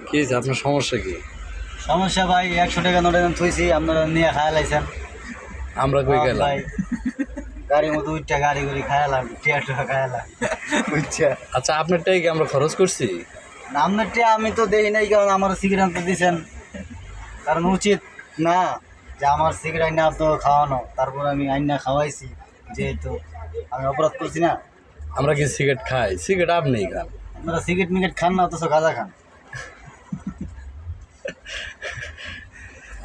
কি হয়েছে আপনার সমস্যা কি? সমস্যা ভাই 100 টাকা নোট এখন থইছি আপনারা নিয়ে খায়া লাইছেন। আমরা কই গেলাম? ভাই গাড়ির মতো উঠটা গাড়ি করে খায়ালাম, টিয়া খায়ালাম বুঝছা। আচ্ছা আপনারটাই কি আমরা খরচ করছি? আপনার টিয়া আমি তো দেখি নাই, কারণ আমার সিগারেট আনতে দিয়েছেন, কারণ উচিত না যে আমার সিগারেট আইনা আপনাকে খাওয়ানো, তারপর আমি আইনা খাওয়াইছি, যেহেতু আমি অপরাধ করছি না। আমরা কি সিগারেট খাই? সিগারেট আপনিই খান। আপনারা সিগারেট মিগারেট খান না, অথচ গাঁজা খান।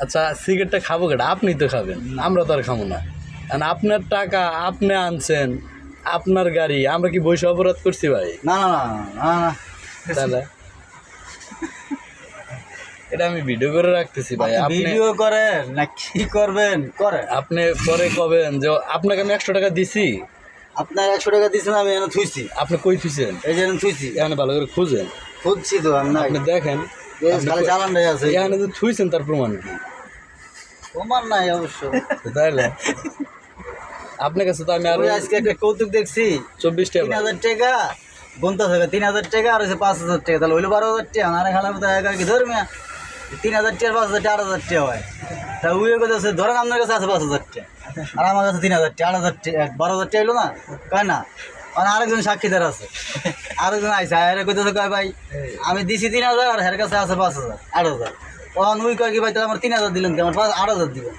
আচ্ছা সিগারেটটা খাবো কেটা? আপনি তো খাবেন, আমরা তো আর খাবো না। কারণ আপনার টাকা আপনি আনছেন, আপনার গাড়ি, আমরা কি বৈশ অপরাধ করছি ভাই? না না না না না, তাহলে এটা আমি ভিডিও করে রাখতেছি ভাই। আপনি ভিডিও করেন না কি করবেন করেন। আপনি পরে কবেন যে আপনাকে আমি 100 টাকা দিছি, আপনার 100 টাকা দিয়েছেন, আমি এনে থুইছি। আপনি কই থুইছেন? এই যে এনে থুইছি, এখানে ভালো করে খুঁজেন, খুঁজছি তো আমি, নাই আপনি দেখেন খালি চালানটাই আছে, এখানে যে থুইছেন তার প্রমাণ কি? তোমার নাই অবশ্য। তাইলে আপনার কাছে তো আমি আরো ওই আজকে একটা কৌতুক দেখছি, 24 টাকা 3000 টাকা গুনতে থাকা, 3000 টাকা আর হচ্ছে 5000 টাকা, তাহলে হইলো 12,000 টাকা। না খালাম তো একা কি ধরবে, 3000 টাকা 5000 টাকা 8000 টাকা হয়। তা ওই কথা ধরেন আপনার কাছে আছে 5000 টাকা, আর আমার কাছে 3000 টাকা, 8000 টাকা, 12,000 টাকা হইলো না, কয় না? মানে আরেকজন সাক্ষীদার আছে, আরেকজন আইসা আরে কইতেছে, কয় ভাই আমি দিছি 3000 আর হের কাছে আছে 5000 8000। তখন ওই কয় কি ভাই তাহলে আমার 3000 দিলেন কি, আমার 8000 দিবেন।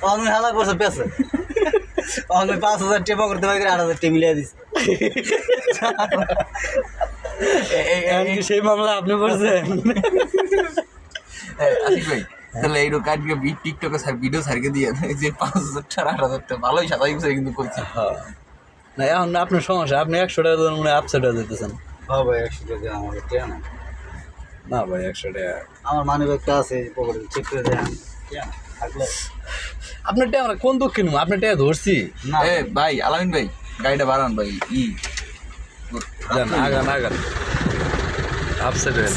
তখন ওই হালার করছে পেছে, তখন ওই 5000 টাকা করতে পারি 8000 টাকা মিলিয়ে দিচ্ছে। এমনকি সেই মামলা আপনি করছেন? আশিক ভাই তাহলে এই কাজকে টিকটকে ভিডিও সার্কে দিয়ে যে 5,000 টাকা 8,000 টাকা ভালোই সাদাই বছর কিন্তু করছে। হ্যাঁ না এখন আপনার সমস্যা, আপনি 100 টাকা দেন মনে আপসেট হয়ে যেতেছেন। হ্যাঁ ভাই 100 টাকা আমার টাকা না, না ভাই 100 টাকা আমার মানি ব্যাগটা আছে পকেটে, চেক করে দেন থাকলে। আপনার টাকা আমরা কোন দক্ষিণ, আপনার টাকা ধরছি না এ ভাই আলামিন ভাই গাড়িটা বাড়ান ভাই আগান আপসেট হয়ে